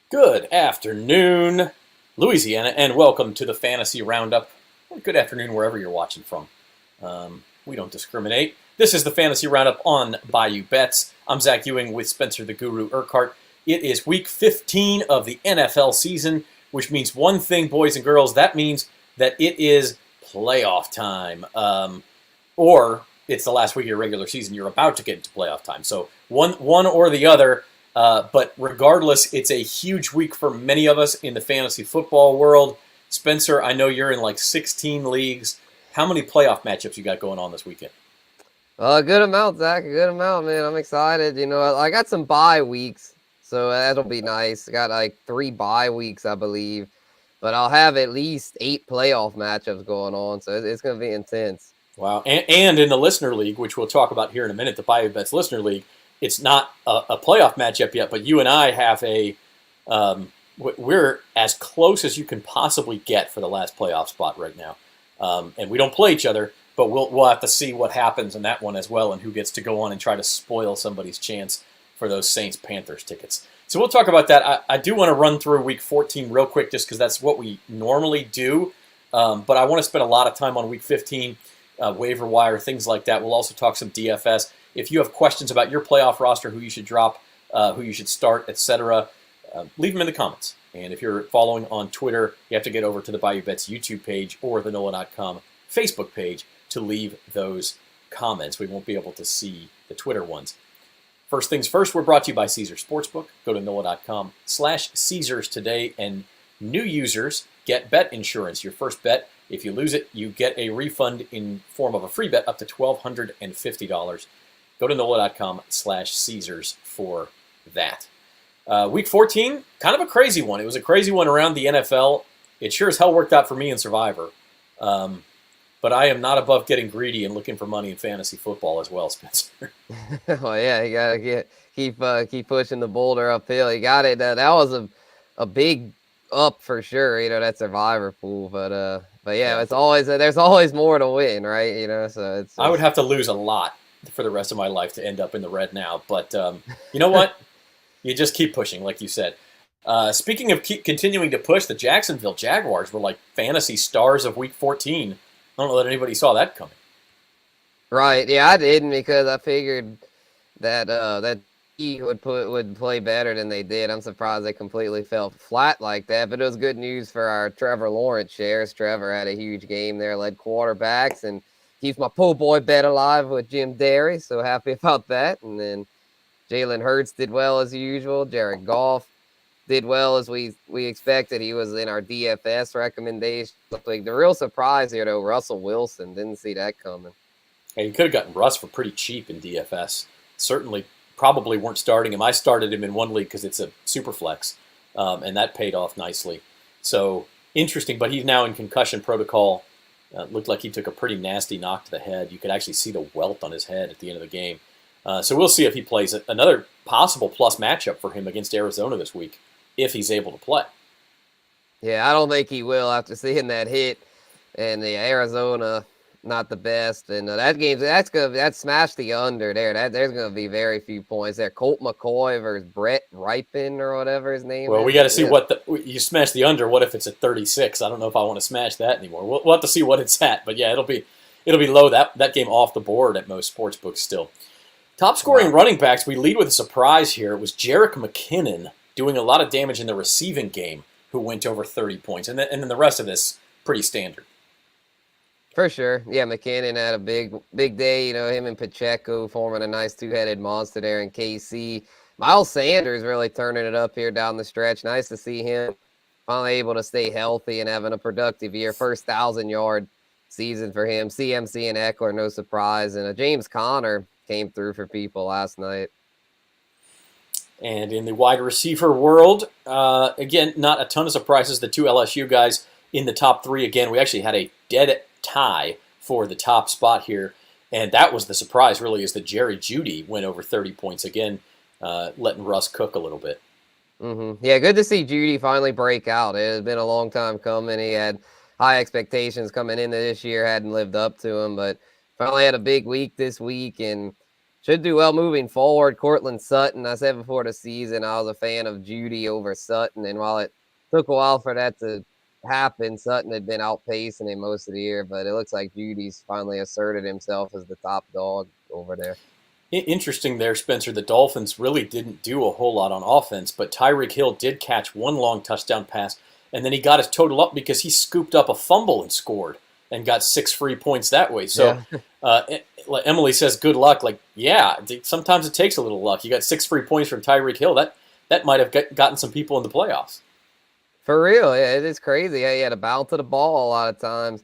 Good afternoon, Louisiana, and welcome to the Fantasy Roundup. Or good afternoon, wherever you're watching from. We don't discriminate. This is the Fantasy Roundup on Bayou Bets. I'm Zach Ewing with Spencer the Guru Urquhart. It is week 15 of the NFL season, which means one thing, boys and girls. That means that it is playoff time. Or it's the last week of your regular season. You're about to get into playoff time. So one or the other. But regardless, it's a huge week for many of us in the fantasy football world. Spencer, I know you're in like 16 leagues. How many playoff matchups you got going on this weekend? A good amount, Zach. A good amount, man. I'm excited. I got some bye weeks, so that'll be nice. I got like 3 bye weeks, I believe. But I'll have at least 8 playoff matchups going on, so it's going to be intense. Wow. And in the Listener League, which we'll talk about here in a minute, the Bayou Bets Listener League, it's not a playoff matchup yet, but you and I have we're as close as you can possibly get for the last playoff spot right now. And we don't play each other, but we'll have to see what happens in that one as well and who gets to go on and try to spoil somebody's chance for those Saints-Panthers tickets. So we'll talk about that. I do want to run through week 14 real quick just because that's what we normally do. But I want to spend a lot of time on week 15, waiver wire, things like that. We'll also talk some DFS. If you have questions about your playoff roster, who you should drop, who you should start, etc., leave them in the comments. And if you're following on Twitter, you have to get over to the Bayou Bets YouTube page or the NOLA.com Facebook page to leave those comments. We won't be able to see the Twitter ones. First things first, we're brought to you by Caesars Sportsbook. Go to NOLA.com/Caesars today, and new users get bet insurance. Your first bet, if you lose it, you get a refund in form of a free bet up to $1,250. Go to NOLA.com/Caesars for that. Week 14, kind of a crazy one. It was a crazy one around the NFL. It sure as hell worked out for me in Survivor. But I am not above getting greedy and looking for money in fantasy football as well, Spencer. Well, yeah, you gotta keep pushing the boulder uphill. You got it. That was a big up for sure. That Survivor pool, but yeah, it's always there's always more to win, right? So it's I would have to lose a lot for the rest of my life to end up in the red now. But you know what? You just keep pushing, like you said. Speaking of continuing to push, the Jacksonville Jaguars were like fantasy stars of Week 14. I don't know that anybody saw that coming. Right? Yeah, I didn't because I figured that he would play better than they did. I'm surprised they completely fell flat like that. But it was good news for our Trevor Lawrence shares. Trevor had a huge game there, led quarterbacks, and keeps my po' boy bet alive with Jim Derry. So happy about that. And then Jalen Hurts did well as usual. Jared Goff did well as we expected. He was in our DFS recommendation. Like the real surprise here, though, Russell Wilson. Didn't see that coming. Hey, you could have gotten Russ for pretty cheap in DFS. Certainly, probably weren't starting him. I started him in one league because it's a super flex, and that paid off nicely. So interesting, but he's now in concussion protocol. Looked like he took a pretty nasty knock to the head. You could actually see the welt on his head at the end of the game. So we'll see if he plays another possible plus matchup for him against Arizona this week, if he's able to play. Yeah, I don't think he will after seeing that hit. And the Arizona, not the best. And that game, that smashed the under there. There's gonna be very few points there. Colt McCoy versus Brett Ripon or whatever his name Well, is. we got to see you smash the under. What if it's at 36? I don't know if I want to smash that anymore. We'll have to see what it's at. But yeah, it'll be low. That game off the board at most sports books still. Top scoring running backs, we lead with a surprise here. It was Jerick McKinnon doing a lot of damage in the receiving game who went over 30 points. And then the rest of this, pretty standard. For sure. Yeah, McKinnon had a big day. Him and Pacheco forming a nice two-headed monster there in KC. Miles Sanders really turning it up here down the stretch. Nice to see him finally able to stay healthy and having a productive year. First 1,000-yard season for him. CMC and Eckler, no surprise. And James Conner came through for people last night. And in the wide receiver world, again, not a ton of surprises. The two LSU guys in the top 3 again. We actually had a dead tie for the top spot here. And that was the surprise, really, is that Jerry Jeudy went over 30 points again, letting Russ cook a little bit. Mm-hmm. Yeah, good to see Jeudy finally break out. It has been a long time coming. He had high expectations coming into this year, hadn't lived up to them, but finally had a big week this week and should do well moving forward. Cortland Sutton, I said before the season, I was a fan of Judy over Sutton, and while it took a while for that to happen, Sutton had been outpacing him most of the year, but it looks like Judy's finally asserted himself as the top dog over there. Interesting there, Spencer. The Dolphins really didn't do a whole lot on offense, but Tyreek Hill did catch one long touchdown pass, and then he got his total up because he scooped up a fumble and scored and got 6 free points that way. So Emily says, good luck. Like, yeah, sometimes it takes a little luck. You got 6 free points from Tyreek Hill. That might have gotten some people in the playoffs. For real, yeah, it is crazy. Yeah, he had a bounce to the ball a lot of times.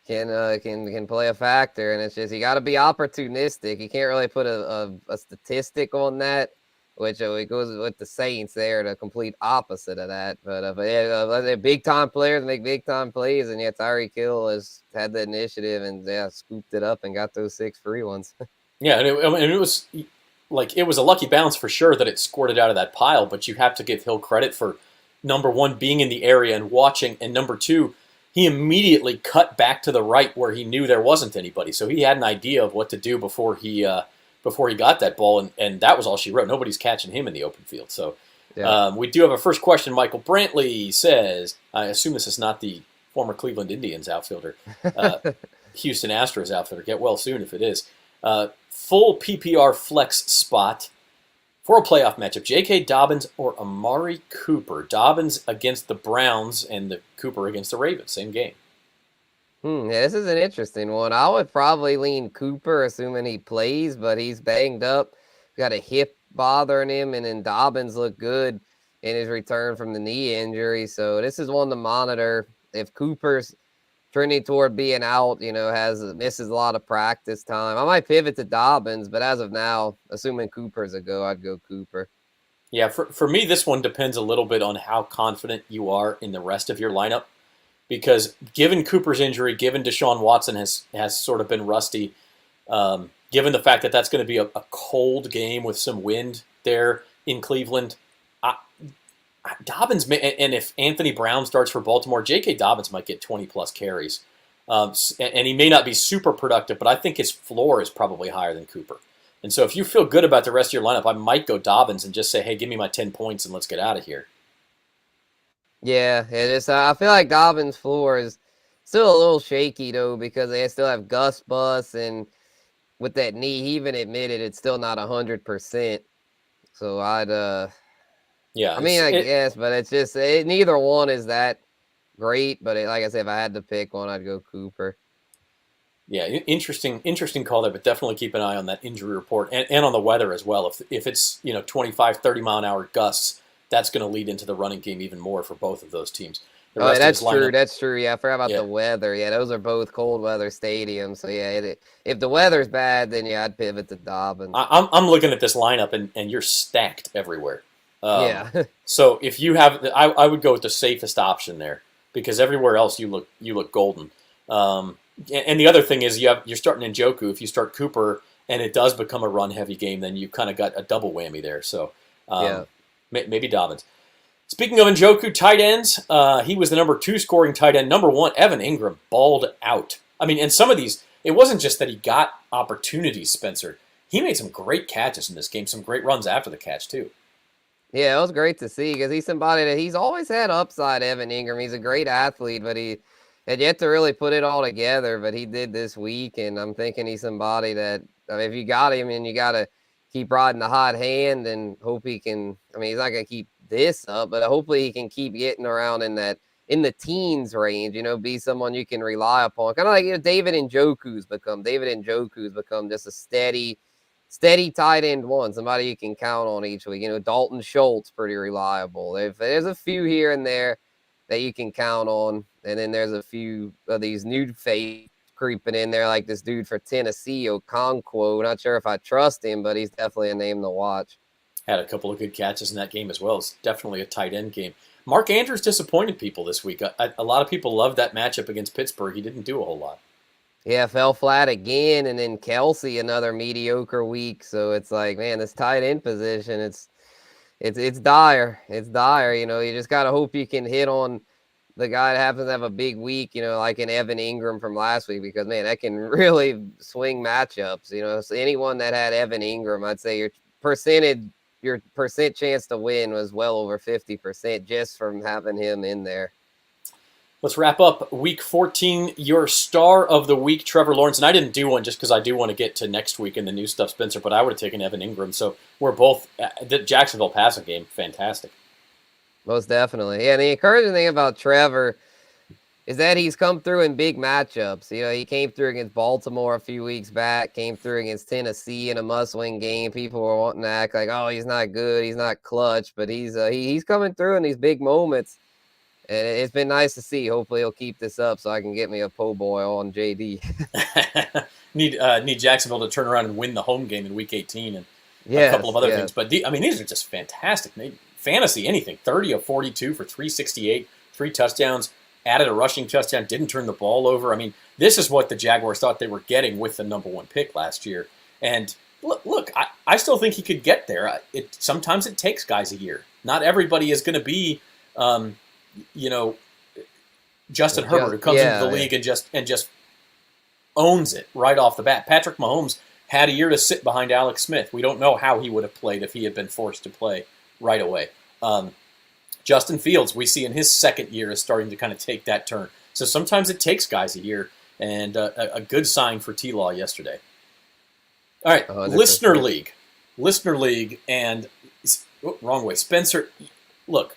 Can play a factor, and it's just you got to be opportunistic. You can't really put a statistic on that, which it goes with the Saints. They're the complete opposite of that. But yeah, big time players make big time plays, and yeah, Tyreek Hill has had the initiative and scooped it up and got those 6 free ones. Yeah, and it was like it was a lucky bounce for sure that it scored it out of that pile. But you have to give Hill credit for number one being in the area and watching, and number two, he immediately cut back to the right where he knew there wasn't anybody. So he had an idea of what to do before he got that ball, and that was all she wrote. Nobody's catching him in the open field. So we do have a first question. Michael Brantley says, I assume this is not the former Cleveland Indians outfielder, Houston Astros outfielder. Get well soon if it is. Full PPR flex spot for a playoff matchup, J.K. Dobbins or Amari Cooper. Dobbins against the Browns and the Cooper against the Ravens. Same game. Yeah, this is an interesting one. I would probably lean Cooper, assuming he plays, but he's banged up. Got a hip bothering him, and then Dobbins looked good in his return from the knee injury. So this is one to monitor. If Cooper's trending toward being out, misses a lot of practice time, I might pivot to Dobbins, but as of now, assuming Cooper's a go, I'd go Cooper. Yeah, for me, this one depends a little bit on how confident you are in the rest of your lineup, because given Cooper's injury, given Deshaun Watson has sort of been rusty, given the fact that that's going to be a cold game with some wind there in Cleveland, Dobbins, and if Anthony Brown starts for Baltimore, J.K. Dobbins might get 20-plus carries. And he may not be super productive, but I think his floor is probably higher than Cooper. And so if you feel good about the rest of your lineup, I might go Dobbins and just say, hey, give me my 10 points and let's get out of here. Yeah, it is. I feel like Dobbins' floor is still a little shaky, though, because they still have Gus Bus, and with that knee, he even admitted it's still not 100%. So I guess, but it's just neither one is that great. But like I said, if I had to pick one, I'd go Cooper. Yeah, interesting call there, but definitely keep an eye on that injury report and on the weather as well. If it's 25, 30 mile an hour gusts, that's going to lead into the running game even more for both of those teams. That's true. That's true. Yeah, I forgot about the weather. Yeah, those are both cold weather stadiums. So yeah, if the weather's bad, then yeah, I'd pivot to Dobbins. I'm looking at this lineup and you're stacked everywhere. Yeah. So if you have, I would go with the safest option there, because everywhere else you look golden. And the other thing is you're starting Njoku. If you start Cooper and it does become a run heavy game, then you kind of got a double whammy there. So maybe Dobbins. Speaking of Njoku, tight ends, he was the number 2 scoring tight end. Number 1, Evan Ingram balled out. I mean, and some of these, it wasn't just that he got opportunities, Spencer. He made some great catches in this game, some great runs after the catch too. Yeah, it was great to see, because he's somebody that he's always had upside, Evan Ingram. He's a great athlete, but he had yet to really put it all together, but he did this week, and I'm thinking he's somebody that, if you got him, and you got to keep riding the hot hand and hope he can, he's not going to keep this up, but hopefully he can keep getting around in the teens range, be someone you can rely upon. Kind of like David Njoku's become just a steady tight end one, somebody you can count on each week. Dalton Schultz, pretty reliable. There's a few here and there that you can count on, and then there's a few of these new faces creeping in there, like this dude for Tennessee, Okonkwo. Not sure if I trust him, but he's definitely a name to watch. Had a couple of good catches in that game as well. It's definitely a tight end game. Mark Andrews disappointed people this week. A lot of people loved that matchup against Pittsburgh. He didn't do a whole lot. Yeah, fell flat again, and then Kelsey another mediocre week. So it's like, man, this tight end position, it's dire. It's dire. You just gotta hope you can hit on the guy that happens to have a big week, like an Evan Ingram from last week, because man, that can really swing matchups. So anyone that had Evan Ingram, I'd say your percent chance to win was well over 50% just from having him in there. Let's wrap up week 14. Your star of the week, Trevor Lawrence. And I didn't do one just because I do want to get to next week and the new stuff, Spencer, but I would have taken Evan Ingram. So we're both the Jacksonville passing game. Fantastic. Most definitely. Yeah, and the encouraging thing about Trevor is that he's come through in big matchups. He came through against Baltimore a few weeks back, came through against Tennessee in a must-win game. People were wanting to act like, oh, he's not good, he's not clutch, but he's coming through in these big moments. And it's been nice to see. Hopefully he'll keep this up so I can get me a po' boy on JD. Need Jacksonville to turn around and win the home game in week 18 and a couple of other things. But these are just fantastic. Fantasy, anything. 30 of 42 for 368, 3 touchdowns, added a rushing touchdown, didn't turn the ball over. I mean, this is what the Jaguars thought they were getting with the number 1 pick last year. And look, I still think he could get there. Sometimes it takes guys a year. Not everybody is going to be Justin Herbert, who comes into the league and just owns it right off the bat. Patrick Mahomes had a year to sit behind Alex Smith. We don't know how he would have played if he had been forced to play right away. Justin Fields, we see in his second year, is starting to kind of take that turn. So sometimes it takes guys a year, and a good sign for T-Law yesterday. All right, Listener League, and wrong way. Spencer, look,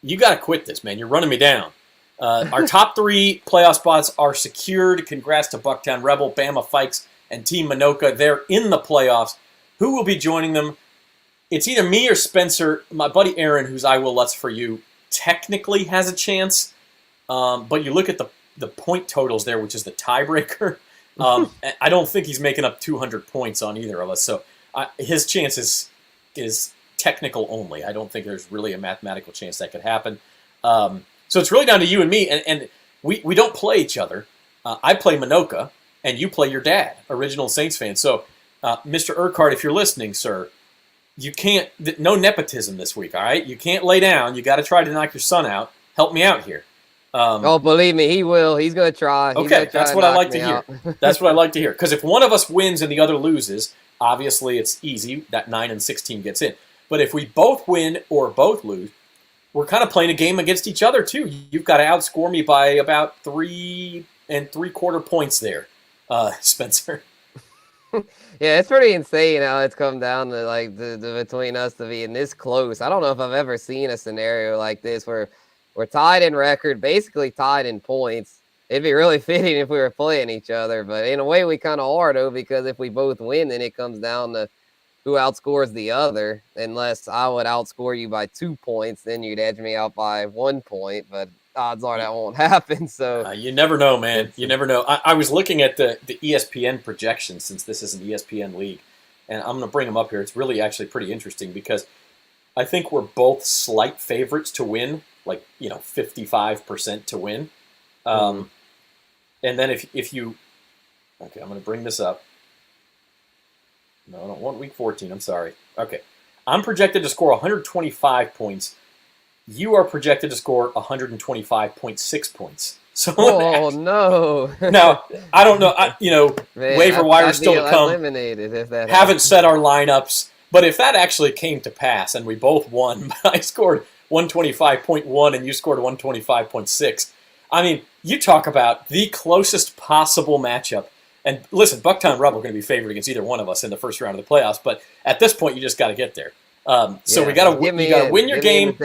you got to quit this, man. You're running me down. Our top 3 playoff spots are secured. Congrats to Bucktown Rebel, Bama Fikes, and Team Minoka. They're in the playoffs. Who will be joining them? It's either me or Spencer. My buddy Aaron, who's I Will Lutz for You, technically has a chance. But you look at the point totals there, which is the tiebreaker. I don't think he's making up 200 points on either of us. So his chance is technical only. I don't think there's really a mathematical chance that could happen. So it's really down to you and me. And we don't play each other. I play Minoka, and you play your dad, original Saints fan. So, Mr. Urquhart, if you're listening, sir, you can't, no nepotism this week, all right? You can't lay down. You got to try to knock your son out. Help me out here. Believe me, he will. He's going to try. Okay, that's what I like to hear. That's what I like to hear. Because if one of us wins and the other loses, obviously it's easy. That 9 and 16 gets in. But if we both win or both lose, we're kind of playing a game against each other, too. You've got to outscore me by about 3 3/4 points there, Spencer. Yeah, it's pretty insane how it's come down to between us to being this close. I don't know if I've ever seen a scenario like this where we're tied in record, basically tied in points. It'd be really fitting if we were playing each other, but in a way we kind of are, though, because if we both win, then it comes down to who outscores the other. Unless I would outscore you by 2 points, then you'd edge me out by 1 point, but odds are that won't happen. So you never know, man. You never know. I was looking at the ESPN projections, since this is an ESPN league, and I'm going to bring them up here. It's really actually pretty interesting because I think we're both slight favorites to win, 55% to win. And then if you, okay, I'm going to bring this up. No, I don't want week 14. I'm sorry. Okay. I'm projected to score 125 points. You are projected to score 125.6 points. So no. Now, I don't know. Waiver wire still to come. Eliminated if that haven't set our lineups. But if that actually came to pass and we both won, I scored 125.1 and you scored 125.6. I mean, you talk about the closest possible matchup. And listen, Bucktown Rebel are going to be favored against either one of us in the first round of the playoffs. But at this point, you just got to get there. So we got to win your game.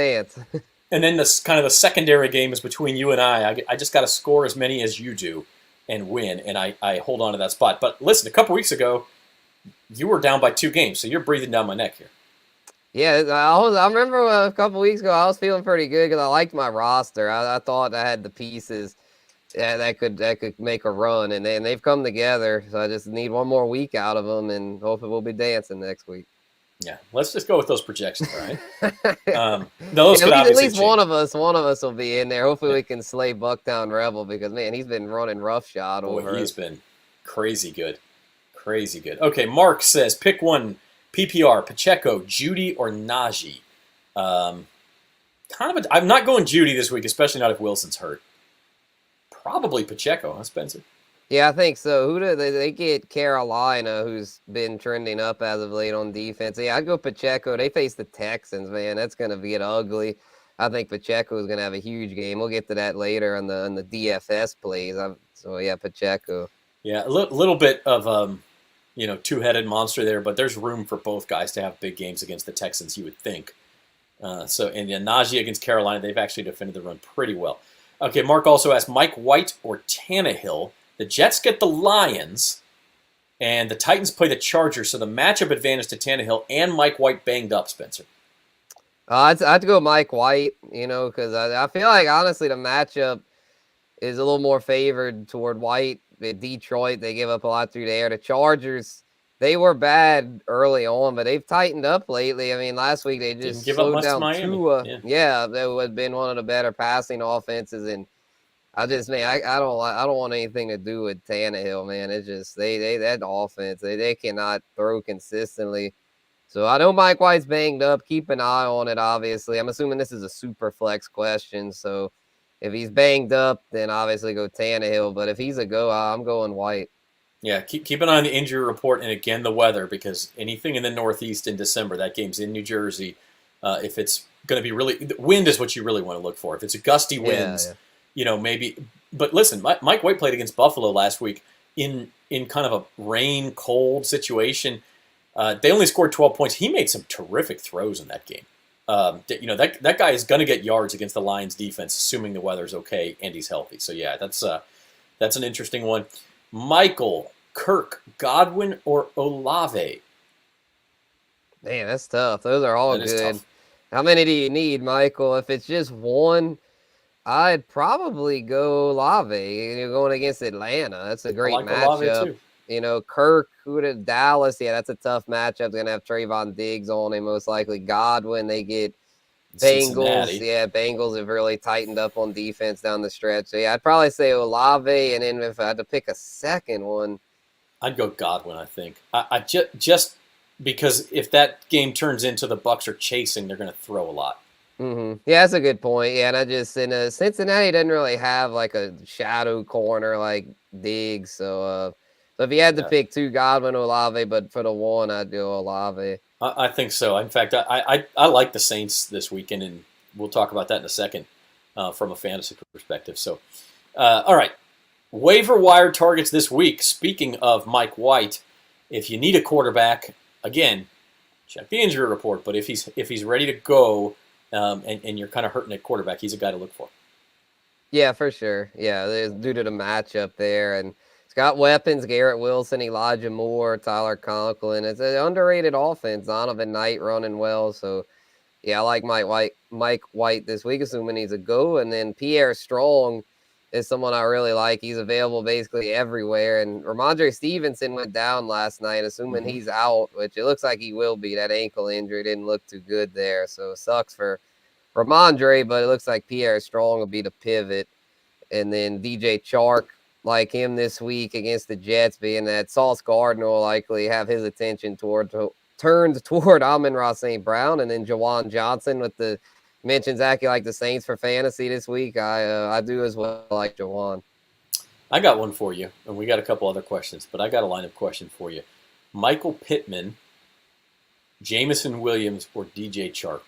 And then the secondary game is between you and I. I just got to score as many as you do and win, and I hold on to that spot. But listen, a couple weeks ago, you were down by 2 games, so you're breathing down my neck here. Yeah, I remember a couple weeks ago, I was feeling pretty good because I liked my roster. I thought I had the pieces that could make a run, and they've come together. So I just need one more week out of them, and hopefully we'll be dancing next week. Yeah, let's just go with those projections, all right? Those could at least change. one of us will be in there. Hopefully we can slay Bucktown Rebel because, man, he's been running roughshod over. He's been crazy good. Crazy good. Okay, Mark says, pick one, PPR, Pacheco, Judy, or Najee. I'm not going Judy this week, especially not if Wilson's hurt. Probably Pacheco, huh, Spencer? Yeah, I think so. Who do they get? Carolina, who's been trending up as of late on defense. Yeah, I'd go Pacheco. They face the Texans, man. That's gonna get ugly. I think Pacheco is gonna have a huge game. We'll get to that later on the DFS plays. So yeah, Pacheco. Yeah, a little bit of two-headed monster there, but there's room for both guys to have big games against the Texans, you would think. And Najee against Carolina, they've actually defended the run pretty well. Okay, Mark also asked Mike White or Tannehill. The Jets get the Lions, and the Titans play the Chargers, so the matchup advantage to Tannehill and Mike White banged up, Spencer. I'd go Mike White, because I feel like, honestly, the matchup is a little more favored toward White. At Detroit, they give up a lot through the air. The Chargers, they were bad early on, but they've tightened up lately. I mean, last week they just slowed down Tua. Yeah, that would have been one of the better passing offenses, and I don't want anything to do with Tannehill, man. It's just that offense, they cannot throw consistently. So I know Mike White's banged up. Keep an eye on it, obviously. I'm assuming this is a super flex question, so if he's banged up, then obviously go Tannehill. But if he's a go, I'm going White. Yeah, keep an eye on the injury report and, again, the weather, because anything in the Northeast in December, that game's in New Jersey. If it's going to be the wind is what you really want to look for. If it's a gusty winds, maybe. But listen, Mike White played against Buffalo last week in kind of a rain, cold situation. They only scored 12 points. He made some terrific throws in that game. That guy is going to get yards against the Lions defense, assuming the weather's okay and he's healthy. So yeah, that's an interesting one. Michael, Kirk, Godwin, or Olave? Man, that's tough. Those are all good. How many do you need, Michael? If it's just one, I'd probably go Olave. You're going against Atlanta. That's a great matchup. Kirk, who did Dallas? Yeah, that's a tough matchup. They're going to have Trayvon Diggs on him, most likely. Godwin, they get Bengals. Cincinnati. Yeah, Bengals have really tightened up on defense down the stretch. So, yeah, I'd probably say Olave, and then if I had to pick a second one, I'd go Godwin, I think. I just because if that game turns into the Bucs are chasing, they're going to throw a lot. Mm-hmm. Yeah, that's a good point. Yeah, and Cincinnati doesn't really have like a shadow corner like Diggs. So if you had to pick two, Godwin or Olave, but for the one, I'd go Olave. I think so. In fact, I like the Saints this weekend, and we'll talk about that in a second from a fantasy perspective. So, all right. Waiver wire targets this week. Speaking of Mike White, if you need a quarterback, again, check the injury report. But if he's ready to go and you're kind of hurting at quarterback, he's a guy to look for. Yeah, for sure. Yeah, due to the matchup there. And it's got weapons, Garrett Wilson, Elijah Moore, Tyler Conklin. It's an underrated offense. Donovan Knight running well. So, yeah, I like Mike White this week, assuming he's a go. And then Pierre Strong is someone I really like. He's available basically everywhere. And Ramondre Stevenson went down last night, assuming he's out, which it looks like he will be. That ankle injury didn't look too good there. So it sucks for Ramondre, but it looks like Pierre Strong will be the pivot. And then DJ Chark, like him this week against the Jets, being that Sauce Gardner will likely have his attention turned toward Amon-Ra St. Brown. And then Jawan Johnson with the mentions Zach, you like the Saints for fantasy this week. I do as well, like Jawan. I got one for you, and we got a couple other questions, but I got a lineup question for you. Michael Pittman, Jameson Williams, or DJ Chark?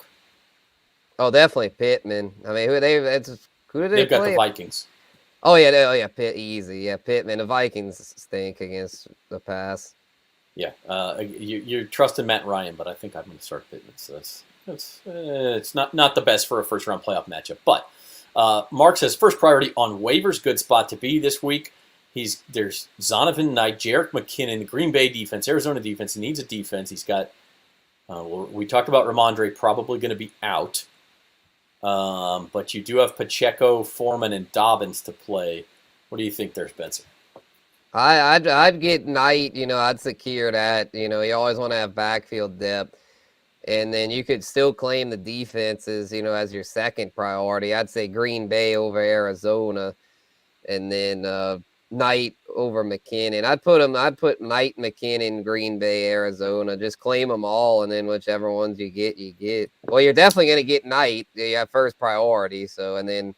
Oh, definitely Pittman. I mean, who do they They've got the Vikings. Oh yeah, easy. Yeah, Pittman. The Vikings stink against the pass. Yeah, you're trusting Matt Ryan, but I think I'm going to start Pittman. So it's not the best for a first round playoff matchup. But Mark says first priority on waivers, good spot to be this week. There's Zonovan Knight, Jerick McKinnon, the Green Bay defense, Arizona defense needs a defense. He's got. We talked about Ramondre probably going to be out. But you do have Pacheco, Foreman, and Dobbins to play. What do you think there, Spencer? I'd get Knight. I'd secure that. You always want to have backfield depth, and then you could still claim the defenses. As your second priority. I'd say Green Bay over Arizona, and then Knight over McKinnon. I'd put Knight, McKinnon, Green Bay, Arizona. Just claim them all, and then whichever ones you get, you get. Well, you're definitely going to get Knight. You have first priority. So, and then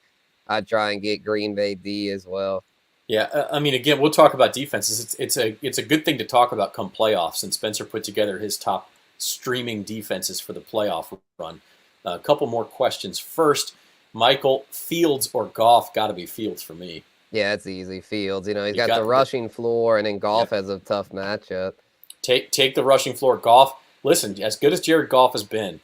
I'd try and get Green Bay D as well. Yeah, I mean, again, we'll talk about defenses. It's a good thing to talk about come playoffs, and Spencer put together his top streaming defenses for the playoff run. A couple more questions. First, Michael, Fields or Goff? Got to be Fields for me. Yeah, it's easy. Fields, he's got the rushing floor, and then Goff has a tough matchup. Take the rushing floor. Goff, listen, as good as Jared Goff has been,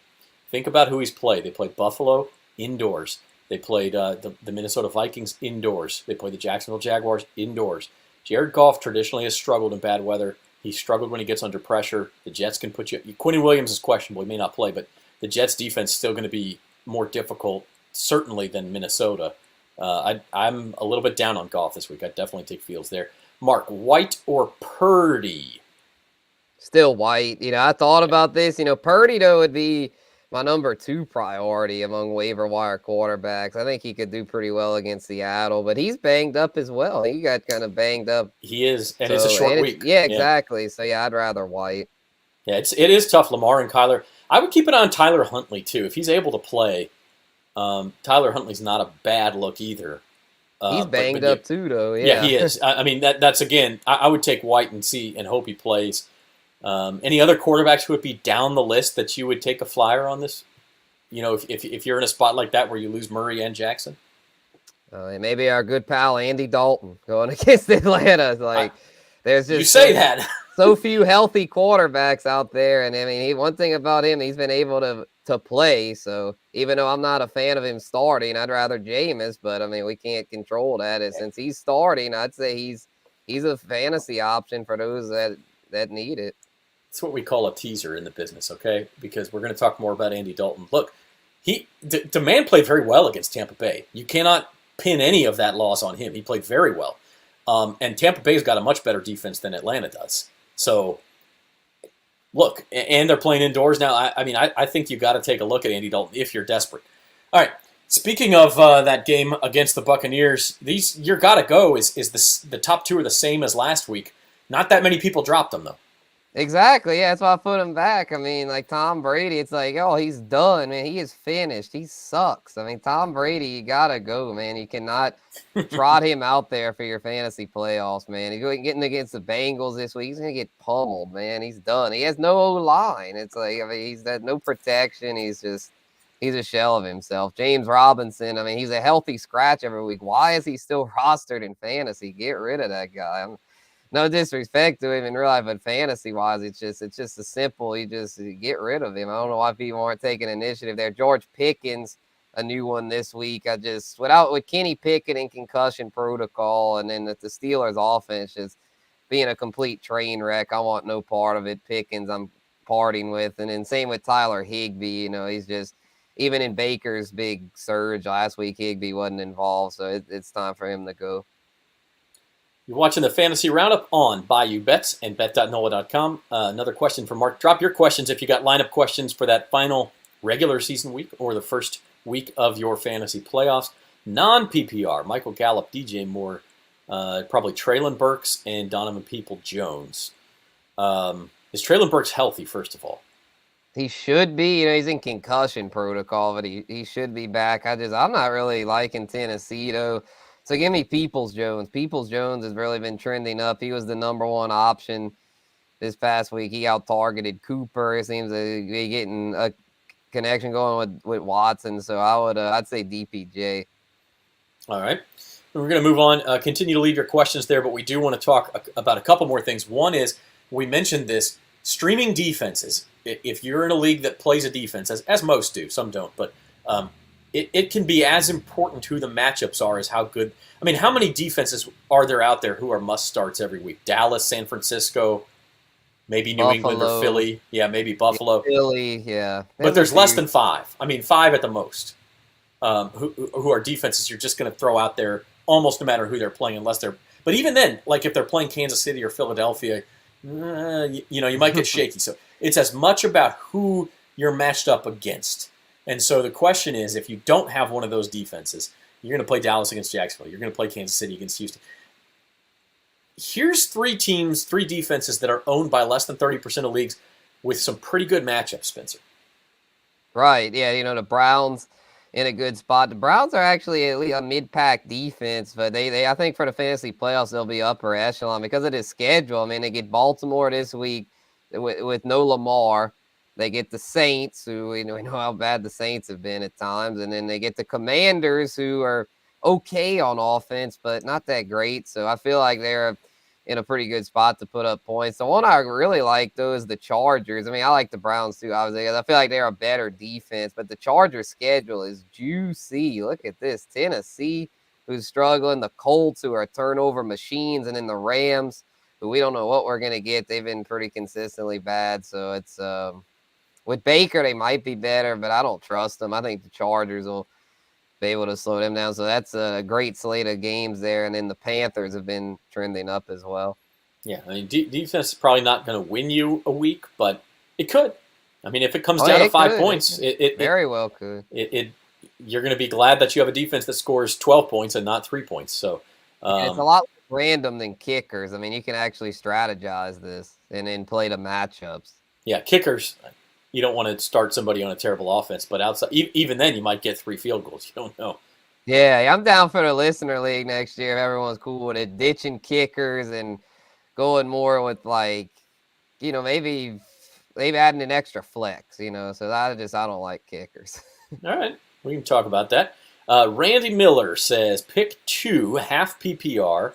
think about who he's played. They played Buffalo indoors. They played the Minnesota Vikings indoors. They played the Jacksonville Jaguars indoors. Jared Goff traditionally has struggled in bad weather. He struggled when he gets under pressure. The Jets can put you. Quentin Williams is questionable. He may not play, but the Jets' defense is still going to be more difficult, certainly, than Minnesota. I'm a little bit down on Goff this week. I'd definitely take Fields there. Mark, White or Purdy? Still White. I thought about this. Purdy, though, would be my number 2 priority among waiver wire quarterbacks. I think he could do pretty well against Seattle, but he's banged up as well. He got kind of banged up. He is, and it's a short week. Yeah, exactly. So, yeah, I'd rather White. Yeah, it is tough. Lamar and Kyler. I would keep it on Tyler Huntley, too. If he's able to play, Tyler Huntley's not a bad look either. He's banged up, too, though. Yeah, he is. I mean, that's again, I would take White and hope he plays. Any other quarterbacks who would be down the list that you would take a flyer on this? If you're in a spot like that where you lose Murray and Jackson? Maybe our good pal Andy Dalton going against Atlanta. There's just you say that so few healthy quarterbacks out there, and I mean, one thing about him, he's been able to play. So even though I'm not a fan of him starting, I'd rather Jameis. But I mean, we can't control that. And since he's starting, I'd say he's a fantasy option for those that need it. It's what we call a teaser in the business, okay? Because we're going to talk more about Andy Dalton. Look, the man played very well against Tampa Bay. You cannot pin any of that loss on him. He played very well. And Tampa Bay's got a much better defense than Atlanta does. So, look, and they're playing indoors now. I think you got to take a look at Andy Dalton if you're desperate. All right, speaking of that game against the Buccaneers, your got to go is the top 2 are the same as last week. Not that many people dropped them, though. Exactly, yeah, that's why I put him back. I mean, like Tom Brady, it's like, oh, he's done, man. He is finished. He sucks. I mean, Tom Brady, you gotta go, man. You cannot trot him out there for your fantasy playoffs, man. He's getting against the Bengals this week. He's gonna get pummeled, man. He's done. He has no O-line. It's like, I mean, he's got no protection. He's a shell of himself. James Robinson, I mean, he's a healthy scratch every week. Why is he still rostered in fantasy? Get rid of that guy. No disrespect to him in real life, but fantasy-wise, it's just a simple. You just get rid of him. I don't know why people aren't taking initiative there. George Pickens, a new one this week. With Kenny Pickett in concussion protocol, and then the Steelers' offense just being a complete train wreck. I want no part of it. Pickens, I'm parting with, and then same with Tyler Higbee. He's just even in Baker's big surge last week, Higbee wasn't involved, so it's time for him to go. You're watching the Fantasy Roundup on Bayou Bets and bet.NOLA.com. Another question for Mark. Drop your questions if you got lineup questions for that final regular season week or the first week of your fantasy playoffs. Non-PPR, Michael Gallup, DJ Moore, probably Treylon Burks, and Donovan People-Jones. Is Treylon Burks healthy, first of all? He should be. He's in concussion protocol, but he should be back. I'm not really liking Tennessee, though. So give me Peoples-Jones. Peoples-Jones has really been trending up. He was the number 1 option this past week. He out-targeted Cooper. It seems to be getting a connection going with Watson. So I'd say DPJ. All right. We're going to move on. Continue to leave your questions there, but we do want to talk about a couple more things. One is, we mentioned this, streaming defenses. If you're in a league that plays a defense, as most do, some don't, but it can be as important who the matchups are as how good. I mean, how many defenses are there out there who are must-starts every week? Dallas, San Francisco, maybe New England or Philly. Yeah, maybe Buffalo. Philly, yeah. But there's less than 5. I mean, 5 at the most who are defenses you're just going to throw out there almost no matter who they're playing unless they're – but even then, like if they're playing Kansas City or Philadelphia, you might get shaky. So it's as much about who you're matched up against. And so the question is, if you don't have one of those defenses, you're going to play Dallas against Jacksonville. You're going to play Kansas City against Houston. here's three teams, three defenses that are owned by less than 30% of leagues with some pretty good matchups, Spencer. Right. Yeah. The Browns in a good spot. The Browns are actually at least a mid-pack defense, but they I think for the fantasy playoffs they'll be upper echelon because of this schedule. I mean, they get Baltimore this week with no Lamar. They get the Saints, who we know how bad the Saints have been at times, and then they get the Commanders, who are okay on offense, but not that great. So I feel like they're in a pretty good spot to put up points. The one I really like, though, is the Chargers. I mean, I like the Browns, too, obviously. I feel like they're a better defense, but the Chargers' schedule is juicy. Look at this. Tennessee, who's struggling. The Colts, who are turnover machines. And then the Rams, who we don't know what we're going to get. They've been pretty consistently bad. So it's with Baker, they might be better, but I don't trust them. I think the Chargers will be able to slow them down. So that's a great slate of games there. And then the Panthers have been trending up as well. Yeah, I mean, defense is probably not going to win you a week, but it could. I mean, if it comes down to 5 points, it very well could. You're going to be glad that you have a defense that scores 12 points and not 3 points. So it's a lot random than kickers. I mean, you can actually strategize this and then play the matchups. Yeah, kickers, you don't want to start somebody on a terrible offense, but outside, even then, you might get 3 field goals. You don't know. Yeah, I'm down for the listener league next year if everyone's cool with it, ditching kickers and going more with maybe adding an extra flex, So I don't like kickers. All right, we can talk about that. Randy Miller says pick 2 half PPR.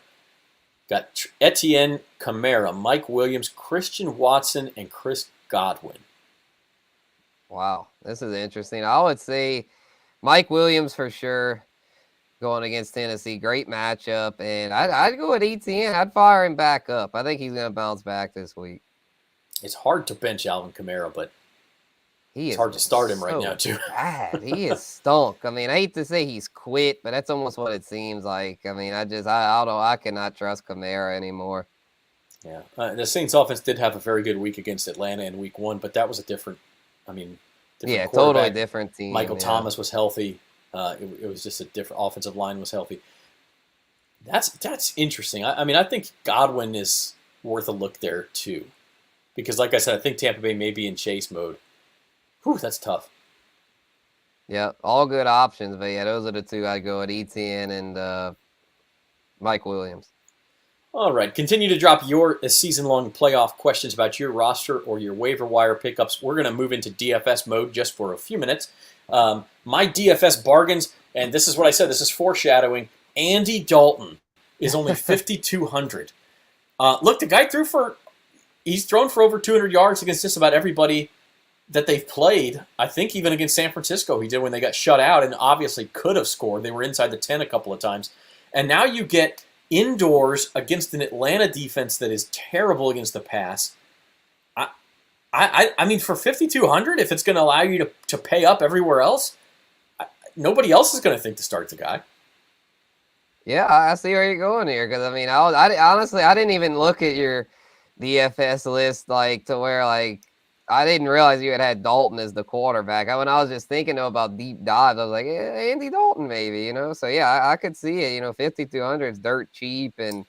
Got Etienne, Kamara, Mike Williams, Christian Watson, and Chris Godwin. Wow, this is interesting. I would say Mike Williams for sure going against Tennessee. Great matchup. And I'd go with Etienne. I'd fire him back up. I think he's going to bounce back this week. It's hard to bench Alvin Kamara, but it's hard to start him right now, too. Bad. He is stunk. I mean, I hate to say he's quit, but that's almost what it seems like. I mean, I cannot trust Kamara anymore. Yeah. The Saints offense did have a very good week against Atlanta in week 1, but that was a different totally different team. Michael Thomas was healthy. It was just a different offensive line was healthy. That's interesting. I think Godwin is worth a look there too, because like I said, I think Tampa Bay may be in chase mode. Whew, that's tough. Yeah, all good options, but yeah, those are the two I'd go at Etienne and Mike Williams. All right, continue to drop your season-long playoff questions about your roster or your waiver wire pickups. We're going to move into DFS mode just for a few minutes. My DFS bargains, and this is what I said, this is foreshadowing, Andy Dalton is only 5,200. Look, the guy he's thrown for over 200 yards against just about everybody that they've played. I think even against San Francisco he did when they got shut out and obviously could have scored. They were inside the 10 a couple of times. And now you get indoors against an Atlanta defense that is terrible against the pass. I mean, for 5,200, if it's going to allow you to pay up everywhere else, nobody else is going to think to start the guy. Yeah, I see where you're going here. Because, I mean, honestly, I didn't even look at your DFS list, to where, I didn't realize you had Dalton as the quarterback. When I was just thinking, about deep dives, I was like, Andy Dalton maybe, So, yeah, I could see it. 5,200 is dirt cheap, and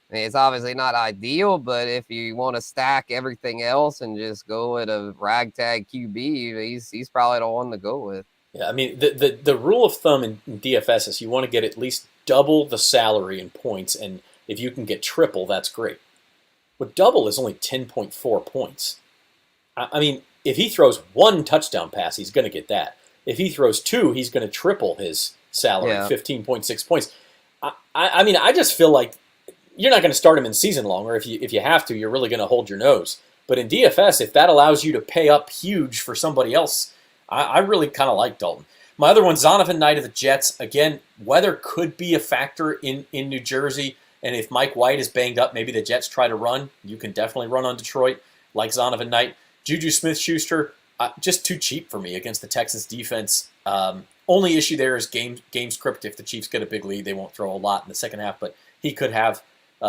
I mean, it's obviously not ideal, but if you want to stack everything else and just go with a ragtag QB, he's probably the one to go with. Yeah, I mean, the rule of thumb in DFS is you want to get at least double the salary in points, and if you can get triple, that's great. But double is only 10.4 points. I mean, if he throws 1 touchdown pass, he's going to get that. If he throws 2, he's going to triple his salary, 15.6 points. I mean, I just feel like you're not going to start him in season long, or if you have to, you're really going to hold your nose. But in DFS, if that allows you to pay up huge for somebody else, I really kind of like Dalton. My other one, Zonovan Knight of the Jets. Again, weather could be a factor in New Jersey, and if Mike White is banged up, maybe the Jets try to run. You can definitely run on Detroit, like Zonovan Knight. Juju Smith-Schuster, just too cheap for me against the Texans defense. Only issue there is game script. If the Chiefs get a big lead, they won't throw a lot in the second half, but he could have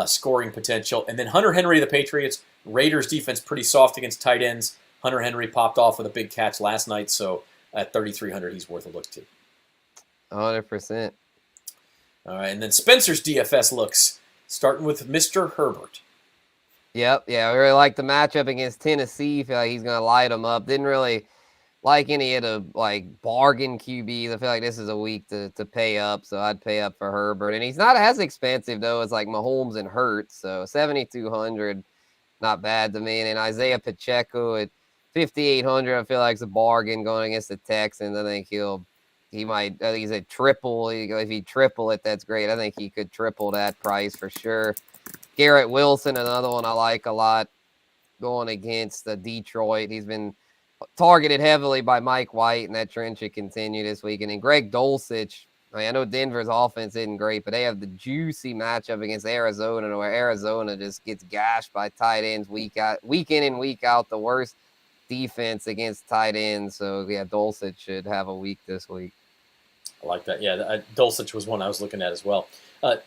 scoring potential. And then Hunter Henry of the Patriots. Raiders defense pretty soft against tight ends. Hunter Henry popped off with a big catch last night, so at 3,300, he's worth a look too. 100%. All right, and then Spencer's DFS looks. starting with Mr. Herbert. Yep, yeah, I really like the matchup against Tennessee. Feel like he's going to light them up. Didn't really like any of the bargain QBs. I feel like this is a week to pay up, so I'd pay up for Herbert. And he's not as expensive though as like Mahomes and Hurts, so 7,200, not bad to me. And then Isaiah Pacheco at 5,800, I feel like it's a bargain going against the Texans. I think I think he's a triple. If he triple it, that's great. I think he could triple that price for sure. Garrett Wilson, another one I like a lot, going against Detroit. He's been targeted heavily by Mike White, and that trend should continue this week. And then Greg Dulcich, I know Denver's offense isn't great, but they have the juicy matchup against Arizona, where Arizona just gets gashed by tight ends week in and week out. The worst defense against tight ends. So, yeah, Dulcich should have a week this week. I like that. Yeah, Dulcich was one I was looking at as well.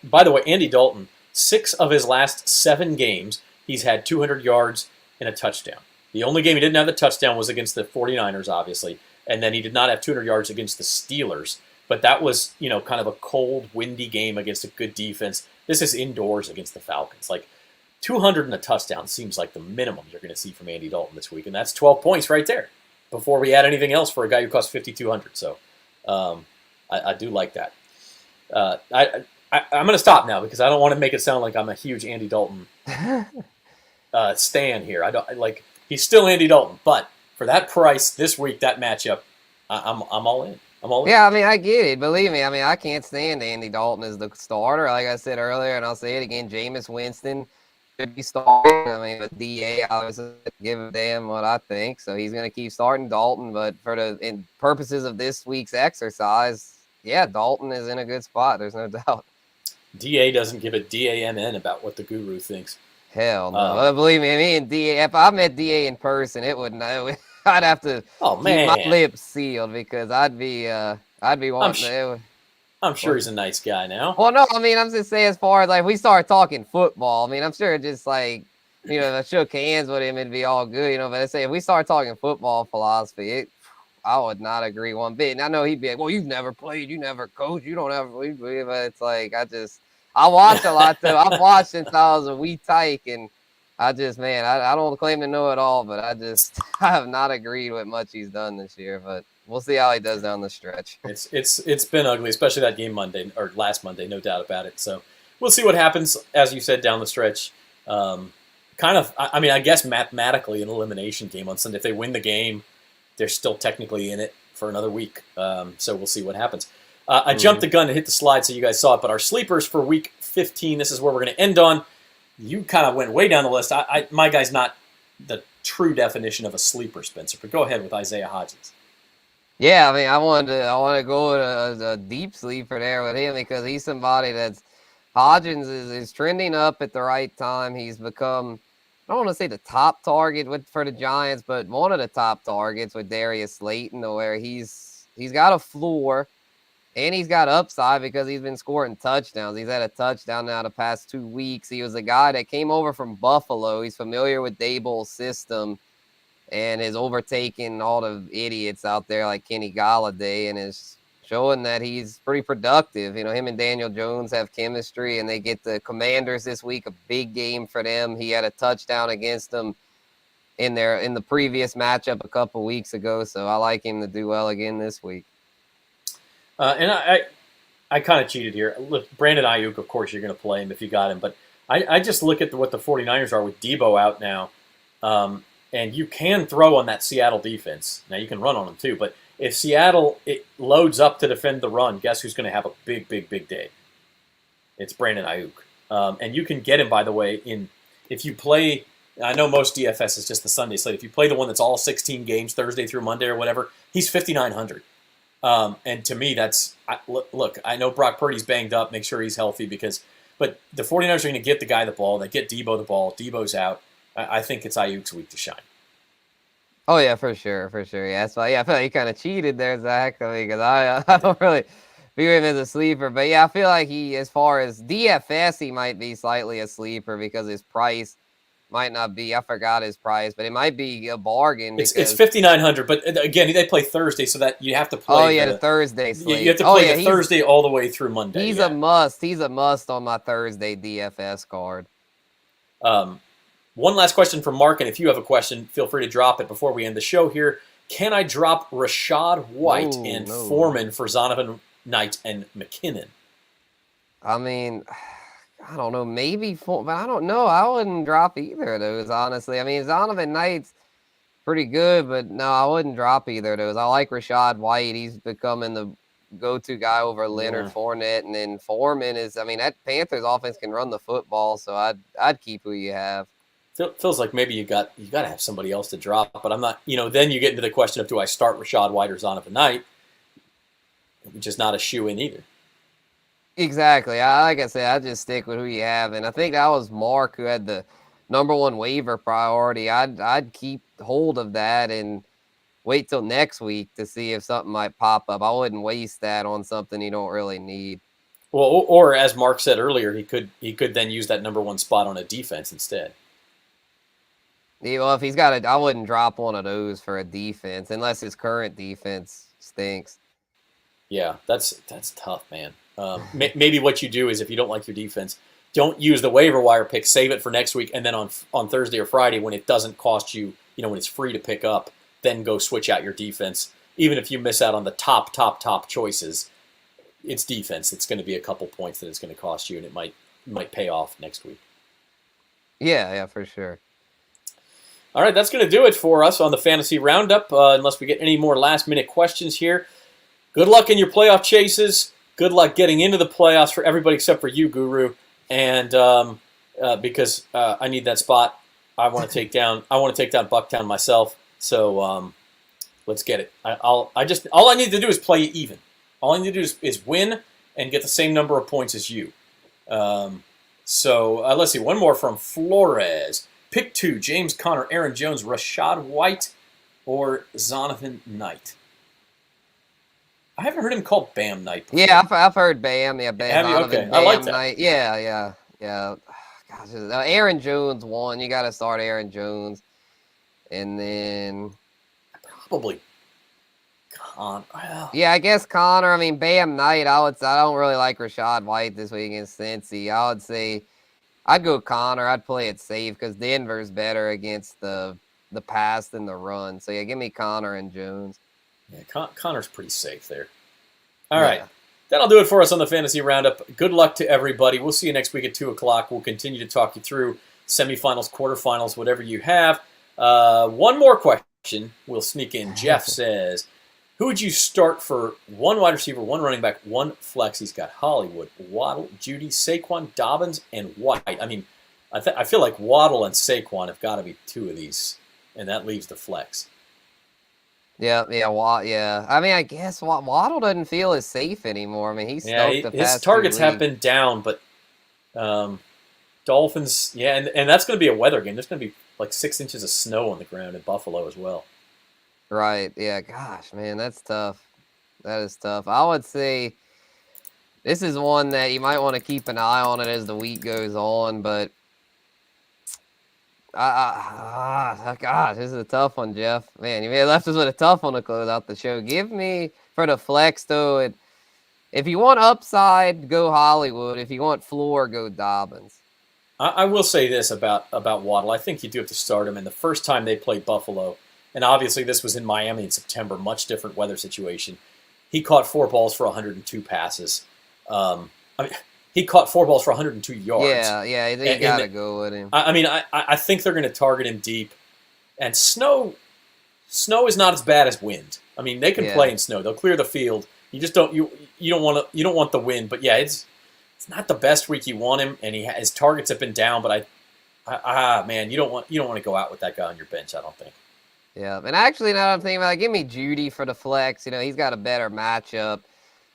By the way, Andy Dalton, 6 of his last 7 games, he's had 200 yards and a touchdown. The only game he didn't have the touchdown was against the 49ers, obviously, and then he did not have 200 yards against the Steelers. But that was, kind of a cold, windy game against a good defense. This is indoors against the Falcons. 200 and a touchdown seems like the minimum you're going to see from Andy Dalton this week, and that's 12 points right there before we add anything else for a guy who costs 5,200. So I do like that. I'm going to stop now because I don't want to make it sound like I'm a huge Andy Dalton stan here. I don't like. He's still Andy Dalton, but for that price this week, that matchup, I'm all in. I'm all in. Yeah, I mean, I get it. Believe me, I mean, I can't stand Andy Dalton as the starter. Like I said earlier, and I'll say it again, Jameis Winston should be starting. I mean, with DA, I was give a damn what I think. So he's going to keep starting Dalton. But for in purposes of this week's exercise, yeah, Dalton is in a good spot. There's no doubt. DA doesn't give a DAMN about what the guru thinks. Hell no. Believe me and DA, if I met DA in person, it would know. I'd have to keep my lips sealed because I'd be wanting to. I'm sure he's a nice guy now. Well, no, I mean, I'm just saying as far as if we start talking football, I mean, I'm sure just if I shook hands with him, it'd be all good, but I say if we start talking football philosophy, I would not agree one bit. And I know he'd be like, well, you've never played, you never coached, you don't ever, but it's like, I watch a lot too. I've watched since I was a wee tyke, and I don't claim to know it all, but I have not agreed with much he's done this year, but we'll see how he does down the stretch. It's been ugly, especially that game last Monday, no doubt about it. So we'll see what happens, as you said, down the stretch. I guess mathematically an elimination game on Sunday. If they win the game, they're still technically in it for another week. So we'll see what happens. I jumped the gun to hit the slide so you guys saw it, but our sleepers for week 15, this is where we're going to end on. You kind of went way down the list. My guy's not the true definition of a sleeper, Spencer, but go ahead with Isaiah Hodgins. Yeah, I mean, I want to go with a deep sleeper there with him because he's somebody Hodgins is trending up at the right time. He's become, I don't want to say the top target for the Giants, but one of the top targets with Darius Slayton, where he's got a floor. And he's got upside because he's been scoring touchdowns. He's had a touchdown now the past 2 weeks. He was a guy that came over from Buffalo. He's familiar with Daboll's system and is overtaking all the idiots out there like Kenny Golladay and is showing that he's pretty productive. Him and Daniel Jones have chemistry, and they get the Commanders this week, a big game for them. He had a touchdown against them in the previous matchup a couple weeks ago, so I like him to do well again this week. And I kind of cheated here. Look, Brandon Ayuk, of course, you're going to play him if you got him. But I just look at what the 49ers are with Debo out now. And you can throw on that Seattle defense. Now, you can run on them too. But if Seattle loads up to defend the run, guess who's going to have a big, big, big day? It's Brandon Ayuk. And you can get him, by the way, if you play – I know most DFS is just the Sunday slate. If you play the one that's all 16 games, Thursday through Monday or whatever, he's 5,900. And to me, look, I know Brock Purdy's banged up. Make sure he's healthy but the 49ers are going to get the guy the ball. They get Debo the ball. Debo's out. I think it's Ayuk's week to shine. Oh, yeah, for sure. Yeah, that's why. Yeah, I feel like you kind of cheated there, Zach, because I don't really view him as a sleeper. But, yeah, I feel like he, as far as DFS, he might be slightly a sleeper because his price might not be. I forgot his price, but it might be a bargain. It's Because 5,900, but again, they play Thursday, so that you have to play. the Thursday slate. You have to play the Thursday all the way through Monday. He's a must. He's a must on my Thursday DFS card. One last question from Mark, and if you have a question, feel free to drop it before we end the show here. Can I drop Rachaad White and Foreman for Zonovan Knight and McKinnon? I mean, I don't know. Maybe, but I don't know. I wouldn't drop either of those, honestly. I mean, Zonovan Knight's pretty good, but no, I wouldn't drop either of those. I like Rachaad White. He's becoming the go-to guy over Leonard Fournette, and then Foreman is. I mean, that Panthers offense can run the football, so I'd keep who you have. Feels like maybe you got to have somebody else to drop, but I'm not. Then you get into the question of, do I start Rachaad White or Zonovan Knight, which is not a shoe-in either. Exactly. Like I said, I just stick with who you have, and I think that was Mark who had the number one waiver priority. I'd keep hold of that and wait till next week to see if something might pop up. I wouldn't waste that on something you don't really need. Well, or as Mark said earlier, he could then use that number one spot on a defense instead. Yeah, well, if he's got I wouldn't drop one of those for a defense unless his current defense stinks. Yeah, that's tough, man. Maybe what you do is, if you don't like your defense, don't use the waiver wire pick. Save it for next week, and then on Thursday or Friday, when it doesn't cost you, when it's free to pick up, then go switch out your defense. Even if you miss out on the top choices, it's defense. It's going to be a couple points that it's going to cost you, and it might pay off next week. Yeah, for sure. All right, that's going to do it for us on the Fantasy Roundup, unless we get any more last-minute questions here. Good luck in your playoff chases. Good luck getting into the playoffs for everybody except for you, Guru. And because I need that spot, I want to take down Bucktown myself. So let's get it. All I need to do is play even. All I need to do is win and get the same number of points as you. So let's see. One more from Flores. Pick 2, James Conner, Aaron Jones, Rachaad White, or Zonovan Knight. I haven't heard him called Bam Knight before. Yeah, I've heard Bam. Yeah, Bam. Have you? Okay, Bam I like that. Knight. Yeah. Gosh, Aaron Jones won. You got to start Aaron Jones. And then... Probably Conner. Well, yeah, I guess Conner. I mean, Bam Knight, I don't really like Rachaad White this week against Cincy. I would say... I'd go Conner. I'd play it safe because Denver's better against the pass than the run. So, yeah, give me Conner and Jones. Yeah, Connor's pretty safe there. All right. That'll do it for us on the Fantasy Roundup. Good luck to everybody. We'll see you next week at 2 o'clock. We'll continue to talk you through semifinals, quarterfinals, whatever you have. One more question we'll sneak in. Jeff says, who would you start for one wide receiver, one running back, one flex? He's got Hollywood, Waddle, Judy, Saquon, Dobbins, and White. I mean, I feel like Waddle and Saquon have got to be 2 of these, and that leaves the flex. Yeah. I mean, I guess Waddle doesn't feel as safe anymore. I mean, he's stoked the past his targets 2 have been down, but Dolphins, and that's going to be a weather game. There's going to be like 6 inches of snow on the ground in Buffalo as well. Right. Yeah. Gosh, man, that's tough. That is tough. I would say this is one that you might want to keep an eye on it as the week goes on, but gosh, this is a tough one, Jeff. Man, you may have left us with a tough one to close out the show. Give me for the flex though. If you want upside, go Hollywood. If you want floor, go Dobbins. I will say this about Waddle. I think you do have to start him. And the first time they played Buffalo, and obviously this was in Miami in September, much different weather situation. He caught 4 balls for 102 passes. He caught 4 balls for 102 yards. Yeah, you got to go with him. I think they're going to target him deep. And snow is not as bad as wind. I mean, they can play in snow. They'll clear the field. You just don't want the wind. But yeah, it's not the best week you want him, and his targets have been down. But man, you don't want to go out with that guy on your bench. I don't think. Yeah, and actually, now I'm thinking about it, give me Judy for the flex. He's got a better matchup,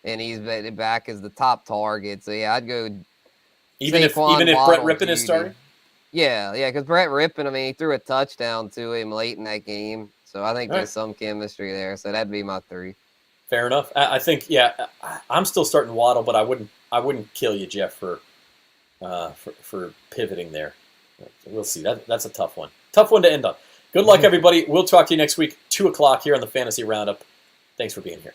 and he's back as the top target. So yeah, I'd go. Even if Brett Rippon is starting. Yeah, because Brett Rippon, he threw a touchdown to him late in that game, so I think there's some chemistry there. So that'd be my 3. Fair enough. I think I'm still starting Waddle, but I wouldn't kill you, Jeff, for pivoting there. We'll see. That's a tough one. Tough one to end on. Good luck, everybody. We'll talk to you next week, 2 o'clock here on the Fantasy Roundup. Thanks for being here.